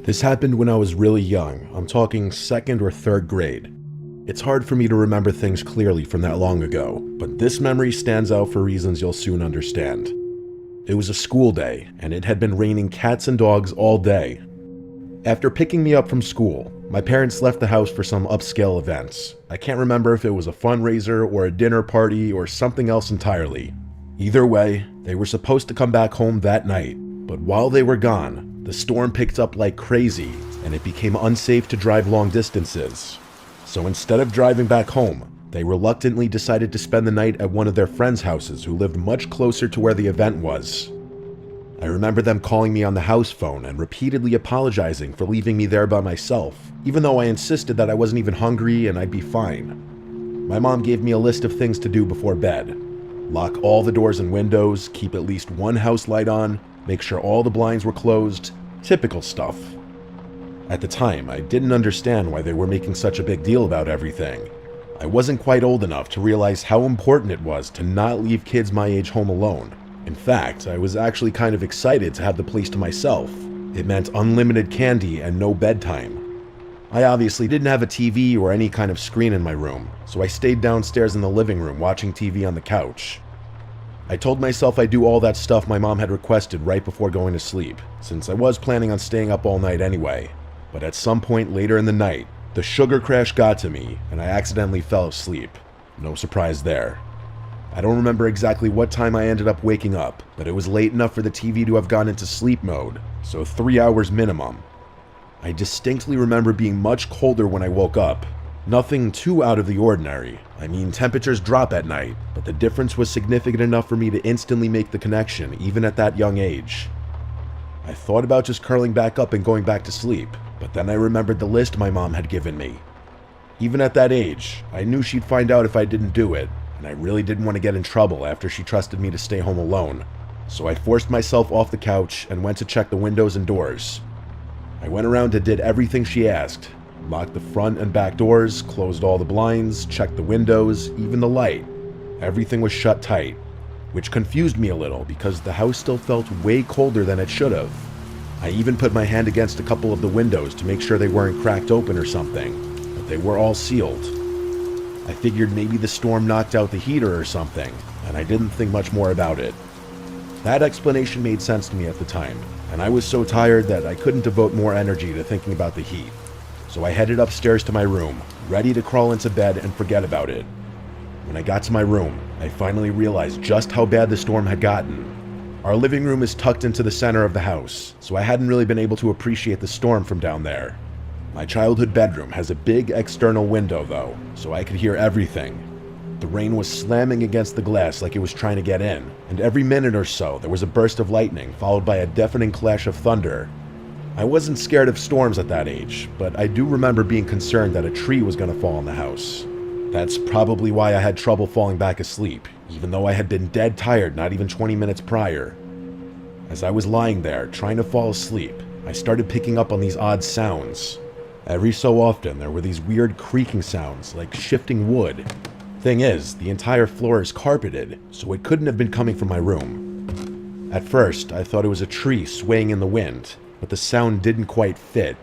This happened when I was really young. I'm talking second or third grade. It's hard for me to remember things clearly from that long ago, but this memory stands out for reasons you'll soon understand. It was a school day, and it had been raining cats and dogs all day. After picking me up from school, my parents left the house for some upscale events. I can't remember if it was a fundraiser or a dinner party or something else entirely. Either way, they were supposed to come back home that night, but while they were gone, the storm picked up like crazy, and it became unsafe to drive long distances. So instead of driving back home, they reluctantly decided to spend the night at one of their friends' houses who lived much closer to where the event was. I remember them calling me on the house phone and repeatedly apologizing for leaving me there by myself, even though I insisted that I wasn't even hungry and I'd be fine. My mom gave me a list of things to do before bed. Lock all the doors and windows, keep at least one house light on, make sure all the blinds were closed, typical stuff. At the time, I didn't understand why they were making such a big deal about everything. I wasn't quite old enough to realize how important it was to not leave kids my age home alone. In fact, I was actually kind of excited to have the place to myself. It meant unlimited candy and no bedtime. I obviously didn't have a TV or any kind of screen in my room, so I stayed downstairs in the living room watching TV on the couch. I told myself I'd do all that stuff my mom had requested right before going to sleep, since I was planning on staying up all night anyway. But at some point later in the night, the sugar crash got to me and I accidentally fell asleep. No surprise there. I don't remember exactly what time I ended up waking up, but it was late enough for the TV to have gone into sleep mode, so 3 hours minimum. I distinctly remember being much colder when I woke up. Nothing too out of the ordinary. I mean, temperatures drop at night, but the difference was significant enough for me to instantly make the connection, even at that young age. I thought about just curling back up and going back to sleep, but then I remembered the list my mom had given me. Even at that age, I knew she'd find out if I didn't do it, and I really didn't want to get in trouble after she trusted me to stay home alone. So I forced myself off the couch and went to check the windows and doors. I went around and did everything she asked. Locked the front and back doors, closed all the blinds, checked the windows, even the light. Everything was shut tight, which confused me a little because the house still felt way colder than it should have. I even put my hand against a couple of the windows to make sure they weren't cracked open or something, but they were all sealed. I figured maybe the storm knocked out the heater or something, and I didn't think much more about it. That explanation made sense to me at the time, and I was so tired that I couldn't devote more energy to thinking about the heat. So I headed upstairs to my room, ready to crawl into bed and forget about it. When I got to my room, I finally realized just how bad the storm had gotten. Our living room is tucked into the center of the house, so I hadn't really been able to appreciate the storm from down there. My childhood bedroom has a big external window though, so I could hear everything. The rain was slamming against the glass like it was trying to get in, and every minute or so there was a burst of lightning followed by a deafening clash of thunder. I wasn't scared of storms at that age, but I do remember being concerned that a tree was going to fall on the house. That's probably why I had trouble falling back asleep, even though I had been dead tired not even 20 minutes prior. As I was lying there, trying to fall asleep, I started picking up on these odd sounds. Every so often, there were these weird creaking sounds, like shifting wood. Thing is, the entire floor is carpeted, so it couldn't have been coming from my room. At first, I thought it was a tree swaying in the wind, but the sound didn't quite fit.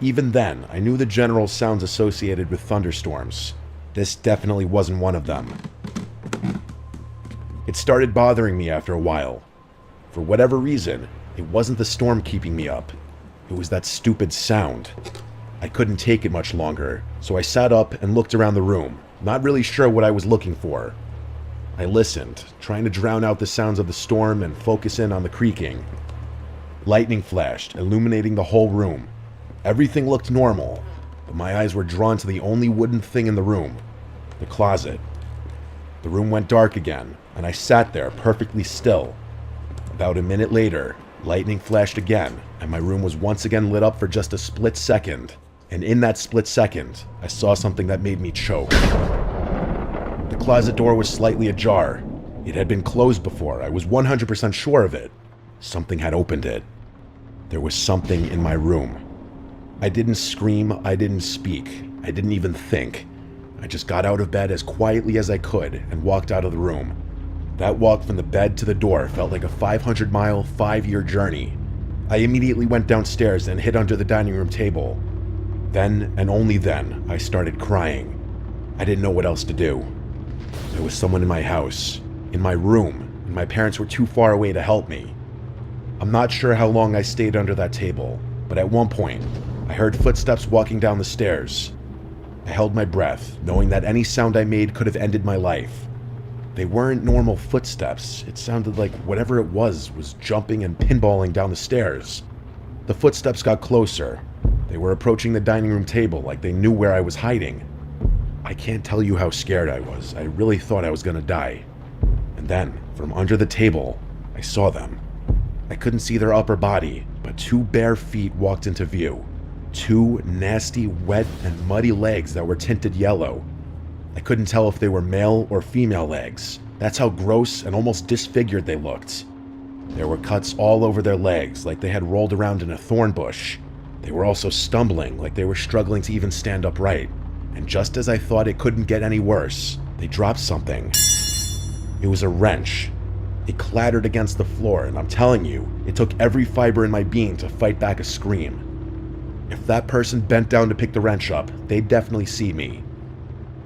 Even then, I knew the general sounds associated with thunderstorms. This definitely wasn't one of them. It started bothering me after a while. For whatever reason, it wasn't the storm keeping me up. It was that stupid sound. I couldn't take it much longer, so I sat up and looked around the room, not really sure what I was looking for. I listened, trying to drown out the sounds of the storm and focus in on the creaking. Lightning flashed, illuminating the whole room. Everything looked normal, but my eyes were drawn to the only wooden thing in the room, the closet. The room went dark again, and I sat there perfectly still. About a minute later, lightning flashed again, and my room was once again lit up for just a split second. And in that split second, I saw something that made me choke. The closet door was slightly ajar. It had been closed before, I was 100% sure of it. Something had opened it. There was something in my room. I didn't scream, I didn't speak, I didn't even think. I just got out of bed as quietly as I could and walked out of the room. That walk from the bed to the door felt like a 500-mile, 5-year journey. I immediately went downstairs and hid under the dining room table. Then, and only then, I started crying. I didn't know what else to do. There was someone in my house, in my room, and my parents were too far away to help me. I'm not sure how long I stayed under that table, but at one point, I heard footsteps walking down the stairs. I held my breath, knowing that any sound I made could have ended my life. They weren't normal footsteps. It sounded like whatever it was jumping and pinballing down the stairs. The footsteps got closer. They were approaching the dining room table like they knew where I was hiding. I can't tell you how scared I was. I really thought I was gonna die. And then, from under the table, I saw them. I couldn't see their upper body, but two bare feet walked into view. Two nasty, wet, and muddy legs that were tinted yellow. I couldn't tell if they were male or female legs. That's how gross and almost disfigured they looked. There were cuts all over their legs, like they had rolled around in a thorn bush. They were also stumbling, like they were struggling to even stand upright. And just as I thought it couldn't get any worse, they dropped something. It was a wrench. It clattered against the floor, and I'm telling you, it took every fiber in my being to fight back a scream. If that person bent down to pick the wrench up, they'd definitely see me.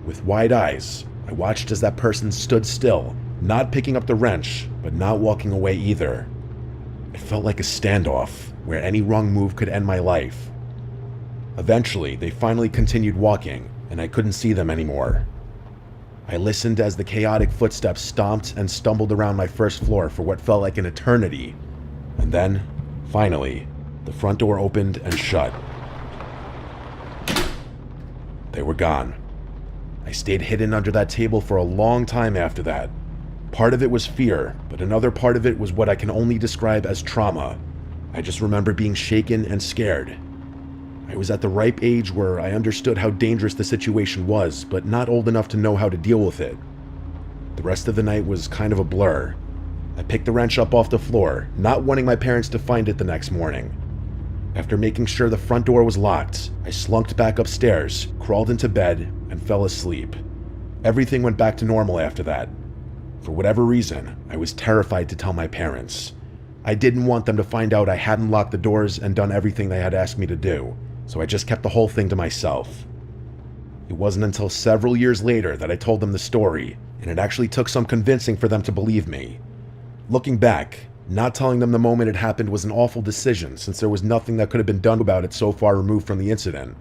With wide eyes, I watched as that person stood still, not picking up the wrench, but not walking away either. It felt like a standoff, where any wrong move could end my life. Eventually, they finally continued walking, and I couldn't see them anymore. I listened as the chaotic footsteps stomped and stumbled around my first floor for what felt like an eternity. And then, finally, the front door opened and shut. They were gone. I stayed hidden under that table for a long time after that. Part of it was fear, but another part of it was what I can only describe as trauma. I just remember being shaken and scared. I was at the ripe age where I understood how dangerous the situation was, but not old enough to know how to deal with it. The rest of the night was kind of a blur. I picked the wrench up off the floor, not wanting my parents to find it the next morning. After making sure the front door was locked, I slunked back upstairs, crawled into bed, and fell asleep. Everything went back to normal after that. For whatever reason, I was terrified to tell my parents. I didn't want them to find out I hadn't locked the doors and done everything they had asked me to do, so I just kept the whole thing to myself. It wasn't until several years later that I told them the story, and it actually took some convincing for them to believe me. Looking back, not telling them the moment it happened was an awful decision, since there was nothing that could have been done about it so far removed from the incident.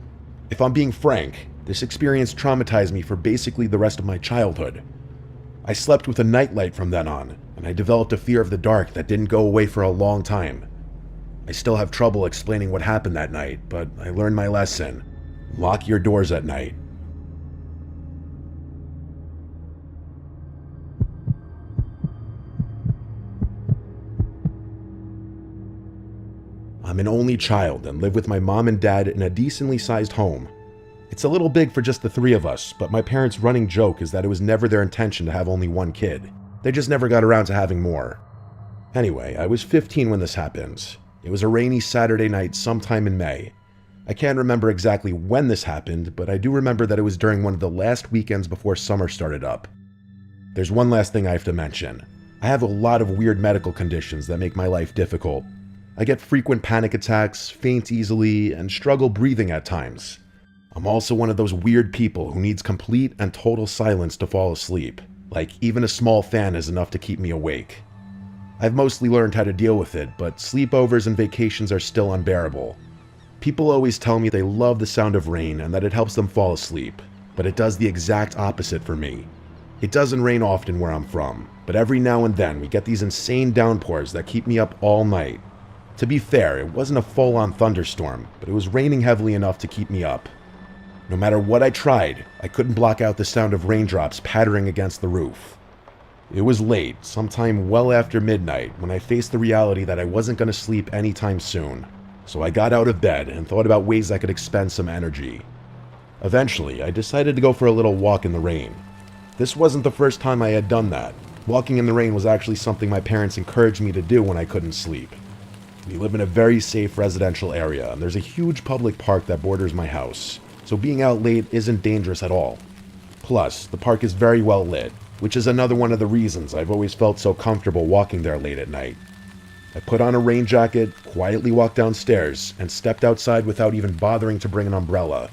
If I'm being frank, this experience traumatized me for basically the rest of my childhood. I slept with a nightlight from then on, and I developed a fear of the dark that didn't go away for a long time. I still have trouble explaining what happened that night, but I learned my lesson. Lock your doors at night. I'm an only child and live with my mom and dad in a decently sized home. It's a little big for just the three of us, but my parents' running joke is that it was never their intention to have only one kid. They just never got around to having more. Anyway, I was 15 when this happened. It was a rainy Saturday night sometime in May. I can't remember exactly when this happened, but I do remember that it was during one of the last weekends before summer started up. There's one last thing I have to mention. I have a lot of weird medical conditions that make my life difficult. I get frequent panic attacks, faint easily, and struggle breathing at times. I'm also one of those weird people who needs complete and total silence to fall asleep. Like, even a small fan is enough to keep me awake. I've mostly learned how to deal with it, but sleepovers and vacations are still unbearable. People always tell me they love the sound of rain and that it helps them fall asleep, but it does the exact opposite for me. It doesn't rain often where I'm from, but every now and then we get these insane downpours that keep me up all night. To be fair, it wasn't a full-on thunderstorm, but it was raining heavily enough to keep me up. No matter what I tried, I couldn't block out the sound of raindrops pattering against the roof. It was late, sometime well after midnight, when I faced the reality that I wasn't going to sleep anytime soon. So I got out of bed and thought about ways I could expend some energy. Eventually, I decided to go for a little walk in the rain. This wasn't the first time I had done that. Walking in the rain was actually something my parents encouraged me to do when I couldn't sleep. We live in a very safe residential area, and there's a huge public park that borders my house, so being out late isn't dangerous at all. Plus, the park is very well lit, which is another one of the reasons I've always felt so comfortable walking there late at night. I put on a rain jacket, quietly walked downstairs, and stepped outside without even bothering to bring an umbrella.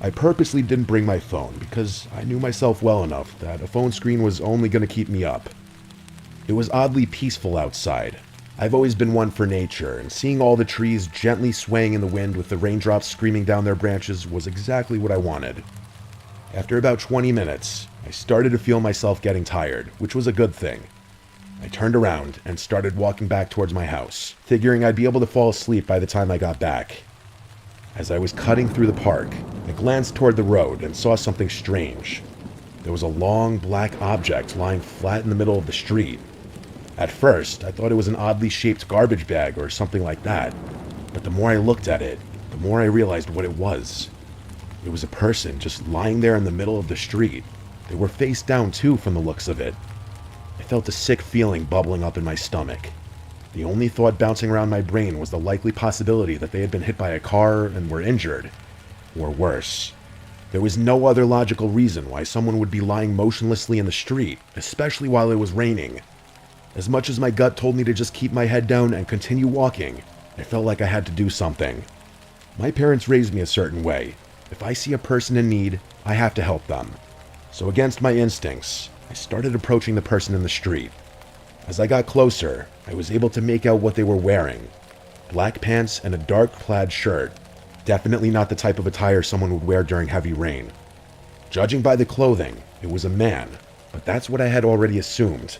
I purposely didn't bring my phone because I knew myself well enough that a phone screen was only going to keep me up. It was oddly peaceful outside. I've always been one for nature, and seeing all the trees gently swaying in the wind with the raindrops screaming down their branches was exactly what I wanted. After about 20 minutes, I started to feel myself getting tired, which was a good thing. I turned around and started walking back towards my house, figuring I'd be able to fall asleep by the time I got back. As I was cutting through the park, I glanced toward the road and saw something strange. There was a long black object lying flat in the middle of the street. At first, I thought it was an oddly shaped garbage bag or something like that, but the more I looked at it, the more I realized what it was. It was a person just lying there in the middle of the street. They were face down too from the looks of it. I felt a sick feeling bubbling up in my stomach. The only thought bouncing around my brain was the likely possibility that they had been hit by a car and were injured. Or worse. There was no other logical reason why someone would be lying motionlessly in the street, especially while it was raining. As much as my gut told me to just keep my head down and continue walking, I felt like I had to do something. My parents raised me a certain way. If I see a person in need, I have to help them. So against my instincts, I started approaching the person in the street. As I got closer, I was able to make out what they were wearing. Black pants and a dark plaid shirt. Definitely not the type of attire someone would wear during heavy rain. Judging by the clothing, it was a man, but that's what I had already assumed.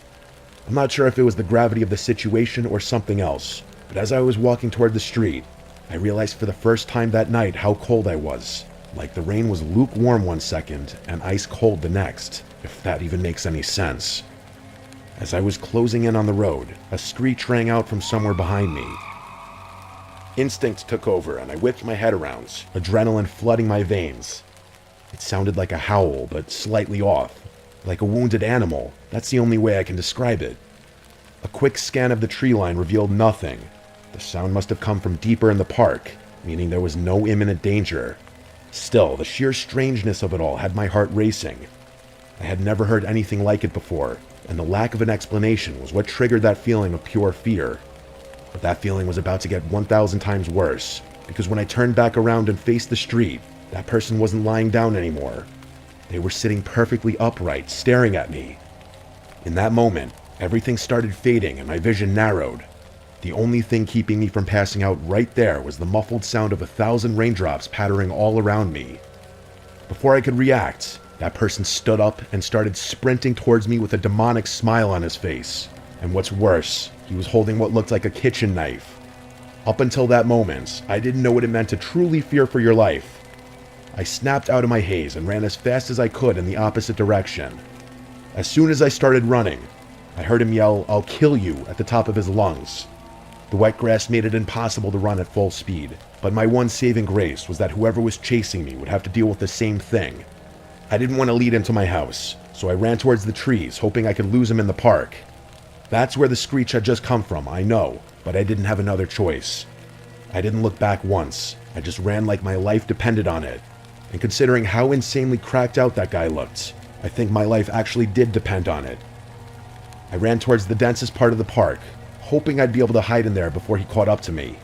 I'm not sure if it was the gravity of the situation or something else, but as I was walking toward the street, I realized for the first time that night how cold I was. Like the rain was lukewarm one second and ice cold the next, if that even makes any sense. As I was closing in on the road, a screech rang out from somewhere behind me. Instinct took over and I whipped my head around, adrenaline flooding my veins. It sounded like a howl, but slightly off. Like a wounded animal, that's the only way I can describe it. A quick scan of the tree line revealed nothing. The sound must have come from deeper in the park, meaning there was no imminent danger. Still, the sheer strangeness of it all had my heart racing. I had never heard anything like it before, and the lack of an explanation was what triggered that feeling of pure fear. But that feeling was about to get 1,000 times worse, because when I turned back around and faced the street, that person wasn't lying down anymore. They were sitting perfectly upright, staring at me. In that moment, everything started fading and my vision narrowed. The only thing keeping me from passing out right there was the muffled sound of 1,000 raindrops pattering all around me. Before I could react, that person stood up and started sprinting towards me with a demonic smile on his face. And what's worse, he was holding what looked like a kitchen knife. Up until that moment, I didn't know what it meant to truly fear for your life. I snapped out of my haze and ran as fast as I could in the opposite direction. As soon as I started running, I heard him yell, "I'll kill you," at the top of his lungs. The wet grass made it impossible to run at full speed, but my one saving grace was that whoever was chasing me would have to deal with the same thing. I didn't want to lead him to my house, so I ran towards the trees, hoping I could lose him in the park. That's where the screech had just come from, I know, but I didn't have another choice. I didn't look back once, I just ran like my life depended on it. And considering how insanely cracked out that guy looked, I think my life actually did depend on it. I ran towards the densest part of the park, hoping I'd be able to hide in there before he caught up to me.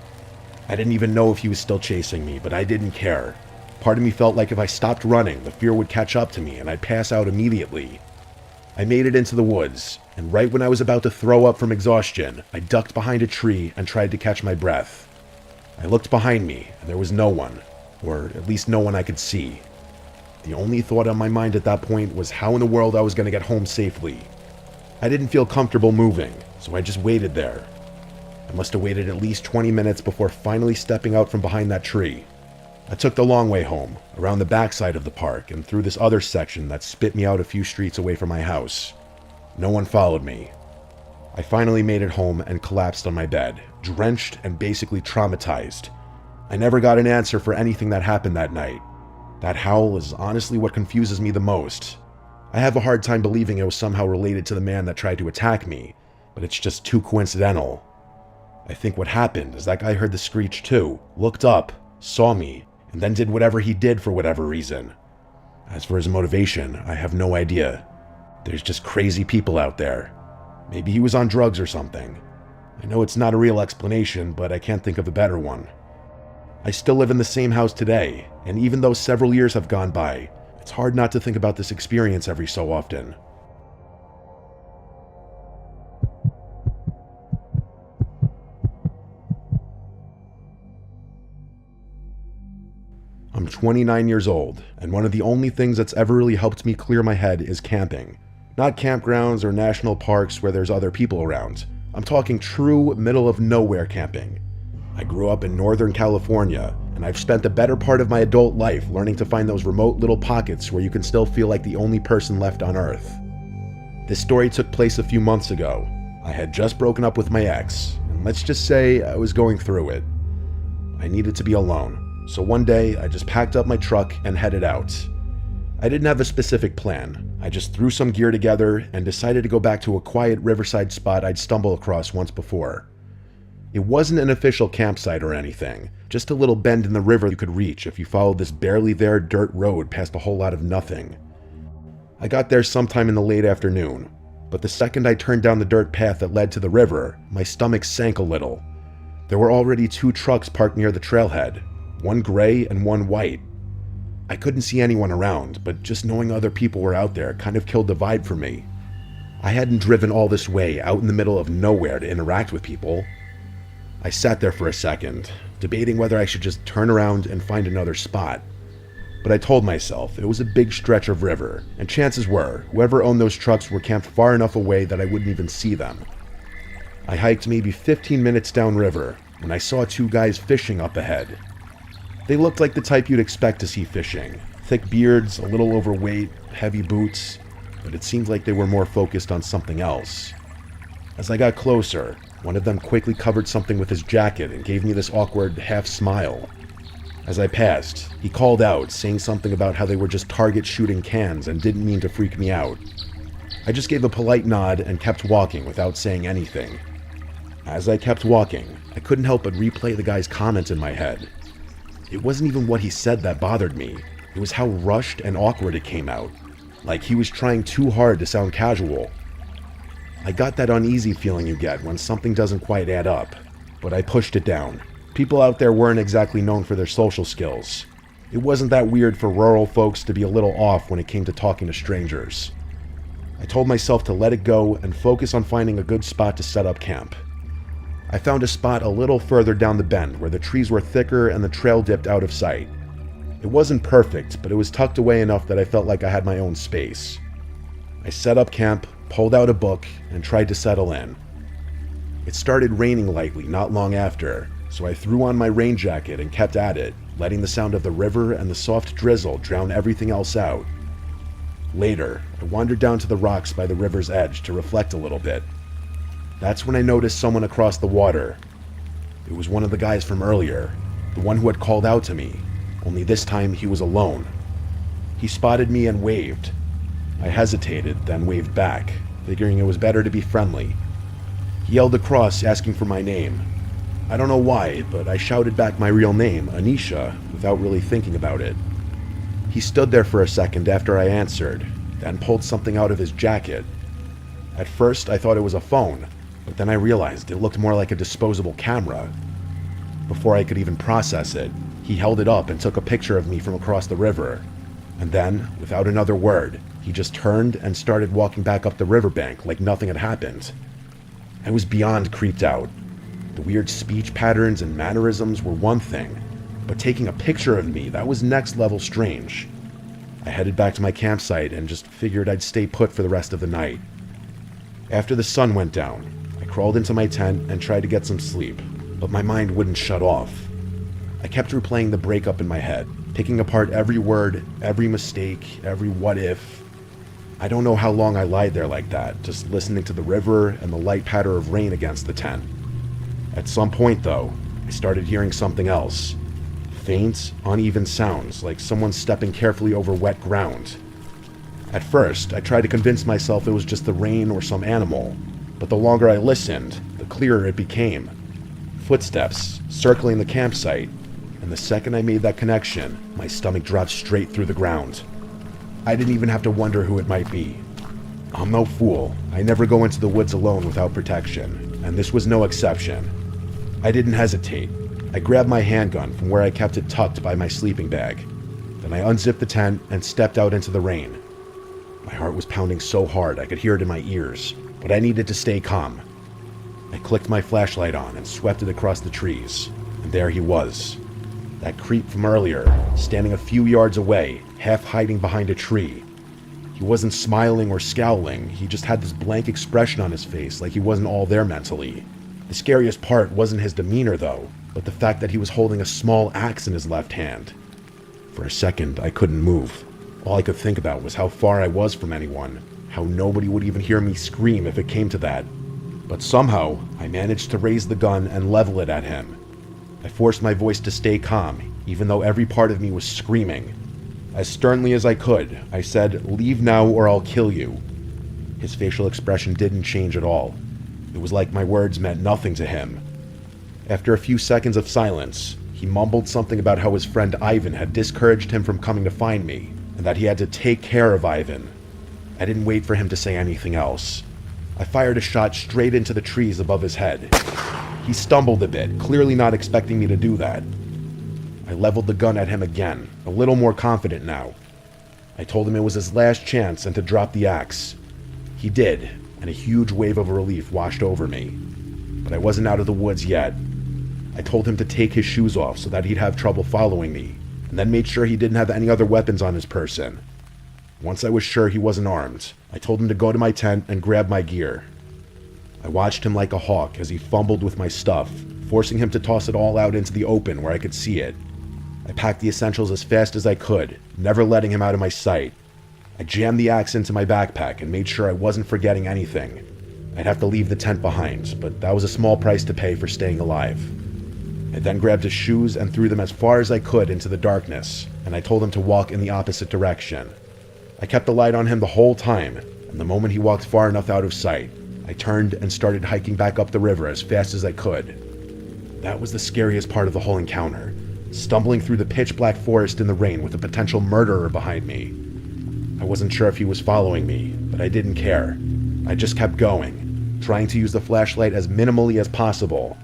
I didn't even know if he was still chasing me, but I didn't care. Part of me felt like if I stopped running, the fear would catch up to me and I'd pass out immediately. I made it into the woods, and right when I was about to throw up from exhaustion, I ducked behind a tree and tried to catch my breath. I looked behind me, and there was no one. Or at least no one I could see. The only thought on my mind at that point was how in the world I was going to get home safely. I didn't feel comfortable moving, so I just waited there. I must have waited at least 20 minutes before finally stepping out from behind that tree. I took the long way home, around the backside of the park and through this other section that spit me out a few streets away from my house. No one followed me. I finally made it home and collapsed on my bed, drenched and basically traumatized. I never got an answer for anything that happened that night. That howl is honestly what confuses me the most. I have a hard time believing it was somehow related to the man that tried to attack me, but it's just too coincidental. I think what happened is that guy heard the screech too, looked up, saw me, and then did whatever he did for whatever reason. As for his motivation, I have no idea. There's just crazy people out there. Maybe he was on drugs or something. I know it's not a real explanation, but I can't think of a better one. I still live in the same house today, and even though several years have gone by, it's hard not to think about this experience every so often. I'm 29 years old, and one of the only things that's ever really helped me clear my head is camping. Not campgrounds or national parks where there's other people around. I'm talking true middle-of-nowhere camping. I grew up in Northern California, and I've spent the better part of my adult life learning to find those remote little pockets where you can still feel like the only person left on Earth. This story took place a few months ago. I had just broken up with my ex, and let's just say I was going through it. I needed to be alone, so one day I just packed up my truck and headed out. I didn't have a specific plan. I just threw some gear together and decided to go back to a quiet riverside spot I'd stumbled across once before. It wasn't an official campsite or anything, just a little bend in the river you could reach if you followed this barely there dirt road past a whole lot of nothing. I got there sometime in the late afternoon, but the second I turned down the dirt path that led to the river, my stomach sank a little. There were already 2 trucks parked near the trailhead, one gray and one white. I couldn't see anyone around, but just knowing other people were out there kind of killed the vibe for me. I hadn't driven all this way out in the middle of nowhere to interact with people. I sat there for a second, debating whether I should just turn around and find another spot. But I told myself it was a big stretch of river, and chances were whoever owned those trucks were camped far enough away that I wouldn't even see them. I hiked maybe 15 minutes downriver when I saw 2 guys fishing up ahead. They looked like the type you'd expect to see fishing. Thick beards, a little overweight, heavy boots, but it seemed like they were more focused on something else. As I got closer, one of them quickly covered something with his jacket and gave me this awkward half smile. As I passed, he called out, saying something about how they were just target shooting cans and didn't mean to freak me out. I just gave a polite nod and kept walking without saying anything. As I kept walking, I couldn't help but replay the guy's comment in my head. It wasn't even what he said that bothered me. It was how rushed and awkward it came out. Like he was trying too hard to sound casual. I got that uneasy feeling you get when something doesn't quite add up, but I pushed it down. People out there weren't exactly known for their social skills. It wasn't that weird for rural folks to be a little off when it came to talking to strangers. I told myself to let it go and focus on finding a good spot to set up camp. I found a spot a little further down the bend where the trees were thicker and the trail dipped out of sight. It wasn't perfect, but it was tucked away enough that I felt like I had my own space. I set up camp, pulled out a book, and tried to settle in. It started raining lightly not long after, so I threw on my rain jacket and kept at it, letting the sound of the river and the soft drizzle drown everything else out. Later, I wandered down to the rocks by the river's edge to reflect a little bit. That's when I noticed someone across the water. It was one of the guys from earlier, the one who had called out to me, only this time he was alone. He spotted me and waved. I hesitated, then waved back, figuring it was better to be friendly. He yelled across, asking for my name. I don't know why, but I shouted back my real name, Anisha, without really thinking about it. He stood there for a second after I answered, then pulled something out of his jacket. At first, I thought it was a phone, but then I realized it looked more like a disposable camera. Before I could even process it, he held it up and took a picture of me from across the river. And then, without another word, he just turned and started walking back up the riverbank like nothing had happened. I was beyond creeped out. The weird speech patterns and mannerisms were one thing, but taking a picture of me, that was next level strange. I headed back to my campsite and just figured I'd stay put for the rest of the night. After the sun went down, I crawled into my tent and tried to get some sleep, but my mind wouldn't shut off. I kept replaying the breakup in my head, picking apart every word, every mistake, every what if. I don't know how long I lied there like that, just listening to the river and the light patter of rain against the tent. At some point, though, I started hearing something else. Faint, uneven sounds, like someone stepping carefully over wet ground. At first, I tried to convince myself it was just the rain or some animal, but the longer I listened, the clearer it became. Footsteps, circling the campsite, and the second I made that connection, my stomach dropped straight through the ground. I didn't even have to wonder who it might be. I'm no fool. I never go into the woods alone without protection. and this was no exception. I didn't hesitate. I grabbed my handgun from where I kept it tucked by my sleeping bag. Then I unzipped the tent and stepped out into the rain. My heart was pounding so hard I could hear it in my ears, but I needed to stay calm. I clicked my flashlight on and swept it across the trees, and there he was. That creep from earlier, standing a few yards away, half hiding behind a tree. He wasn't smiling or scowling, he just had this blank expression on his face like he wasn't all there mentally. The scariest part wasn't his demeanor though, but the fact that he was holding a small axe in his left hand. For a second, I couldn't move. All I could think about was how far I was from anyone, how nobody would even hear me scream if it came to that. But somehow, I managed to raise the gun and level it at him. I forced my voice to stay calm, even though every part of me was screaming. As sternly as I could, I said, "Leave now or I'll kill you." His facial expression didn't change at all. It was like my words meant nothing to him. After a few seconds of silence, he mumbled something about how his friend Ivan had discouraged him from coming to find me, and that he had to take care of Ivan. I didn't wait for him to say anything else. I fired a shot straight into the trees above his head. He stumbled a bit, clearly not expecting me to do that. I leveled the gun at him again, a little more confident now. I told him it was his last chance and to drop the axe. He did, and a huge wave of relief washed over me. But I wasn't out of the woods yet. I told him to take his shoes off so that he'd have trouble following me, and then made sure he didn't have any other weapons on his person. Once I was sure he wasn't armed, I told him to go to my tent and grab my gear. I watched him like a hawk as he fumbled with my stuff, forcing him to toss it all out into the open where I could see it. I packed the essentials as fast as I could, never letting him out of my sight. I jammed the axe into my backpack and made sure I wasn't forgetting anything. I'd have to leave the tent behind, but that was a small price to pay for staying alive. I then grabbed his shoes and threw them as far as I could into the darkness, and I told him to walk in the opposite direction. I kept the light on him the whole time, and the moment he walked far enough out of sight, I turned and started hiking back up the river as fast as I could. That was the scariest part of the whole encounter, stumbling through the pitch-black forest in the rain with a potential murderer behind me. I wasn't sure if he was following me, but I didn't care. I just kept going, trying to use the flashlight as minimally as possible.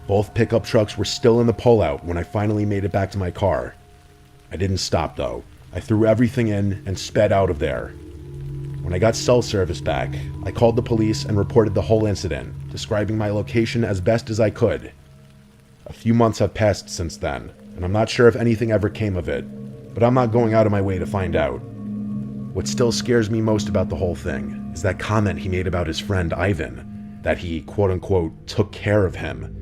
Both pickup trucks were still in the pullout when I finally made it back to my car. I didn't stop though. I threw everything in and sped out of there. When I got cell service back, I called the police and reported the whole incident, describing my location as best as I could. A few months have passed since then, and I'm not sure if anything ever came of it, but I'm not going out of my way to find out. What still scares me most about the whole thing is that comment he made about his friend Ivan, that he quote-unquote took care of him.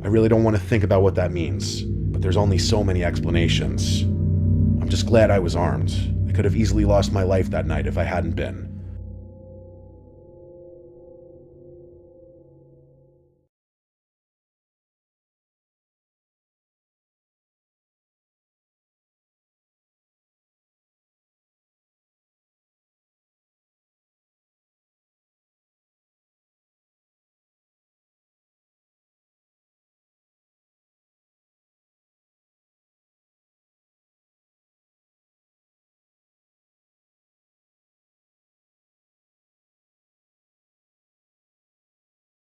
I really don't want to think about what that means, but there's only so many explanations. I'm just glad I was armed. I could have easily lost my life that night if I hadn't been.